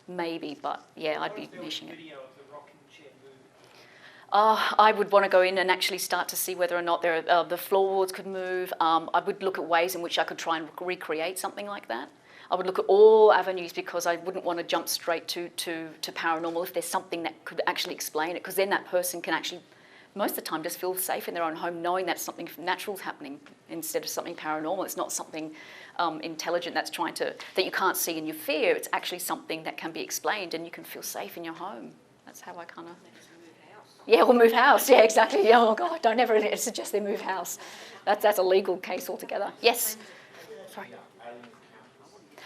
maybe. But yeah, I'd be niching it. I would want to go in and actually start to see whether or not the floorboards could move. I would look at ways in which I could try and recreate something like that. I would look at all avenues because I wouldn't want to jump straight to paranormal if there's something that could actually explain it, because then that person can actually, most of the time, just feel safe in their own home knowing that something natural is happening instead of something paranormal. It's not something intelligent that you can't see in your fear. It's actually something that can be explained and you can feel safe in your home. That's how I kind of... Yeah, or move house. Yeah, exactly. Oh, God, don't ever suggest they move house. That's a legal case altogether. Yes? Sorry.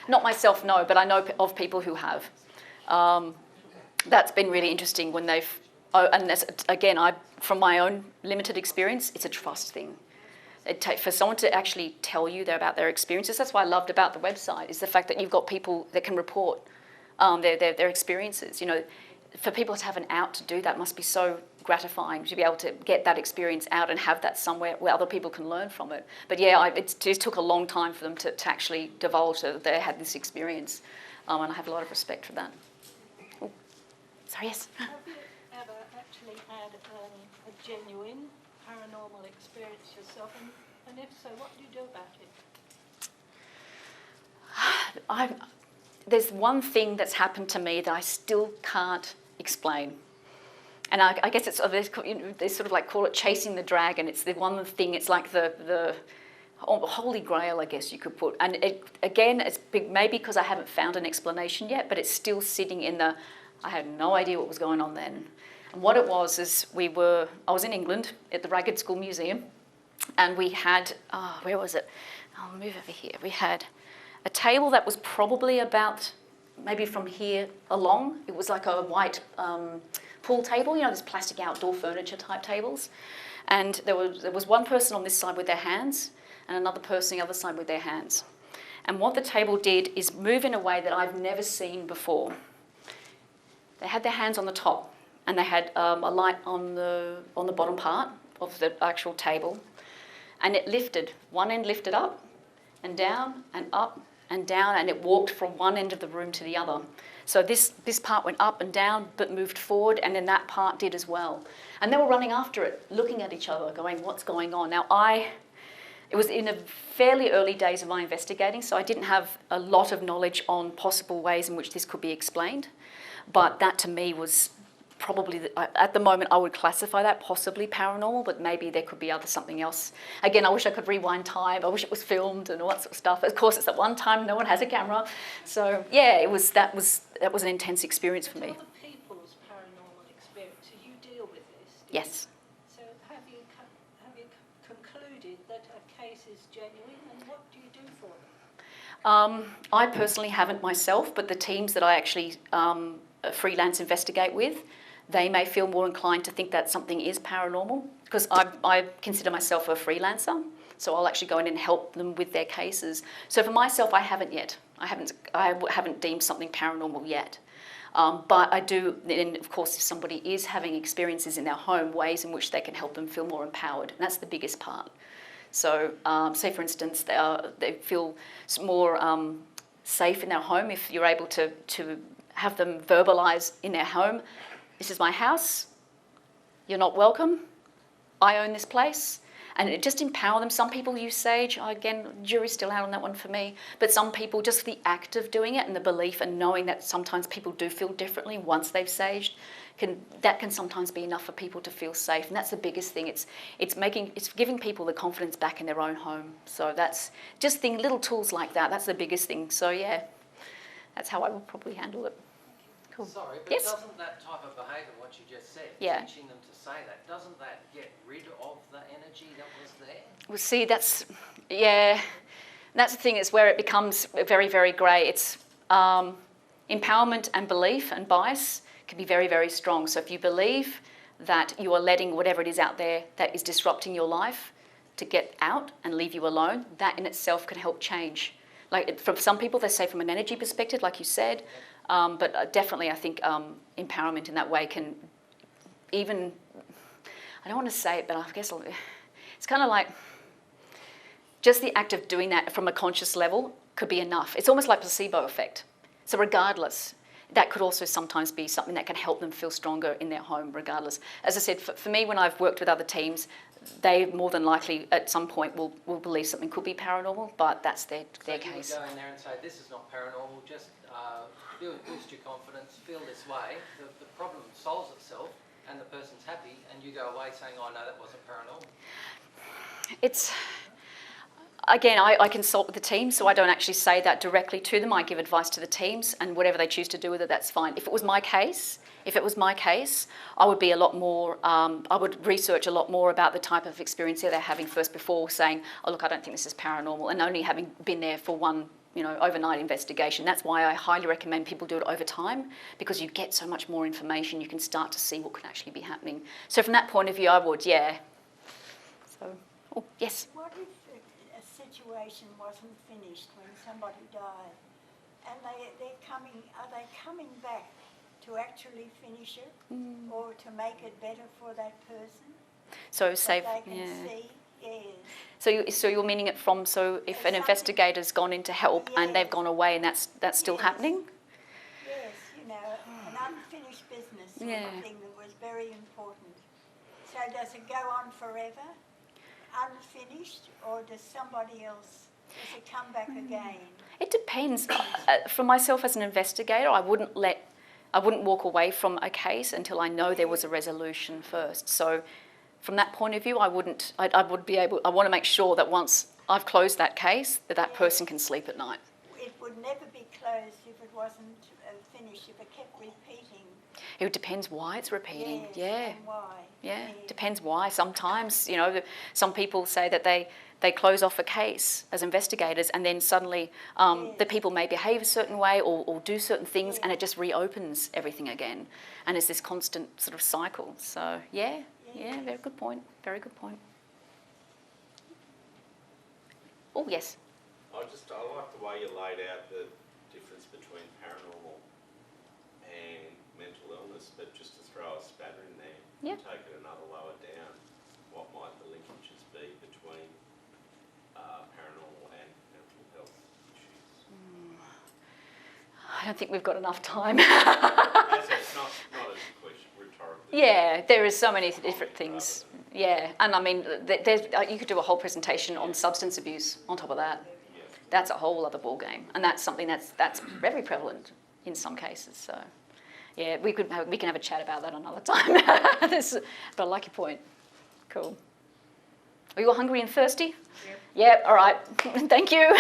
Not myself, no, but I know of people who have. That's been really interesting when they've... and that's, again, from my own limited experience, it's a trust thing. For someone to actually tell you about their experiences, that's what I loved about the website, is the fact that you've got people that can report their experiences. You know, for people to have an out to do that must be so gratifying, to be able to get that experience out and have that somewhere where other people can learn from it. But yeah, it just took a long time for them to actually divulge that they had this experience, and I have a lot of respect for that. Oh. Sorry, yes? Have you ever actually had a genuine paranormal experience yourself, and if so, what do you do about it? There's one thing that's happened to me that I still can't explain. And I guess they sort of like call it chasing the dragon. It's the one thing, it's like the holy grail, I guess you could put. And again, it's maybe because I haven't found an explanation yet, but it's still sitting in I had no idea what was going on then. And what it was is I was in England at the Ragged School Museum, and we had, where was it? I'll move over here. We had a table that was probably about maybe from here along. It was like a white pool table, you know, those plastic outdoor furniture type tables. And there was one person on this side with their hands and another person on the other side with their hands. And what the table did is move in a way that I've never seen before. They had their hands on the top and they had a light on the bottom part of the actual table. And it lifted. One end lifted up and down and up and down, and it walked from one end of the room to the other. So this part went up and down, but moved forward, and then that part did as well. And they were running after it, looking at each other, going, what's going on? Now, it was in the fairly early days of my investigating, so I didn't have a lot of knowledge on possible ways in which this could be explained. But that to me was probably, at the moment, I would classify that possibly paranormal, but maybe there could be something else. Again, I wish I could rewind time. I wish it was filmed and all that sort of stuff. Of course, it's at one time, no one has a camera. So yeah, that was an intense experience for me. Other people's paranormal experiences, you deal with this? Yes. So have you concluded that a case is genuine, and what do you do for them? I personally haven't myself, but the teams that I actually freelance investigate with, they may feel more inclined to think that something is paranormal, because I consider myself a freelancer, so I'll actually go in and help them with their cases. So for myself, I haven't yet. I haven't deemed something paranormal yet. But I do, and of course, if somebody is having experiences in their home, ways in which they can help them feel more empowered, and that's the biggest part. So say, for instance, they feel more safe in their home if you're able to have them verbalise in their home, this is my house, you're not welcome, I own this place, and it just empower them. Some people use sage, again, jury's still out on that one for me, but some people, just the act of doing it and the belief and knowing that sometimes people do feel differently once they've saged, that can sometimes be enough for people to feel safe, and that's the biggest thing. It's giving people the confidence back in their own home. So that's just little tools like that, that's the biggest thing. So yeah, that's how I would probably handle it. Cool. Sorry, but yes? Doesn't that type of behaviour, what you just said, yeah, teaching them to say that, doesn't that get rid of the energy that was there? Well, see, that's the thing, is where it becomes very, very grey. It's empowerment and belief and bias can be very, very strong. So if you believe that you are letting whatever it is out there that is disrupting your life to get out and leave you alone, that in itself can help change. Like, from some people, they say from an energy perspective, like you said, but definitely I think empowerment in that way can even, I don't want to say it, but I guess it's kind of like just the act of doing that from a conscious level could be enough. It's almost like placebo effect. So regardless, that could also sometimes be something that can help them feel stronger in their home regardless. As I said, for me, when I've worked with other teams, they more than likely at some point will believe something could be paranormal, but that's their case. So you would go in there and say, this is not paranormal, just boost your confidence, feel this way. The problem solves itself and the person's happy, and you go away saying, oh no, that wasn't paranormal. It's... Again, I consult with the team, so I don't actually say that directly to them. I give advice to the teams, and whatever they choose to do with it, that's fine. If it was my case, I would be a lot more, I would research a lot more about the type of experience they're having first before saying, oh look, I don't think this is paranormal, and only having been there for one, overnight investigation. That's why I highly recommend people do it over time, because you get so much more information, you can start to see what can actually be happening. So from that point of view, I would, yeah. So, oh, yes? What if a situation wasn't finished when somebody died, and are they coming back to actually finish it, or to make it better for that person? So say, they can yeah. see, yes. So you're meaning it from, so if an investigator's gone in to help and they've gone away and that's still happening? Yes, an unfinished business sort of thing that was very important. So does it go on forever, unfinished, or does somebody else, does it come back again? It depends. For myself as an investigator, I wouldn't walk away from a case until I know there was a resolution first. So from that point of view, I want to make sure that once I've closed that case, that person can sleep at night. It would never be closed if it wasn't finished, if it kept repeating. It depends why it's repeating. Yes, and why. Yeah, depends why. Sometimes, some people say that they close off a case as investigators, and then suddenly the people may behave a certain way or do certain things, and it just reopens everything again. And it's this constant sort of cycle. So, yeah, very good point. Very good point. Oh, yes. I like the way you laid out the difference between paranormal and mental illness, but just to throw a spatter in there, take it another lower down, what might the linkages be between paranormal and mental health issues? I don't think we've got enough time. It's not as a question, rhetorically. Yeah, there is so many different things. Yeah, and I mean, you could do a whole presentation on substance abuse on top of that. That's a whole other ball game, and that's something that's very prevalent in some cases. So, yeah, we can have a chat about that another time. But I like your point. Cool. Are you all hungry and thirsty? Yep. Yeah. All right. Thank you.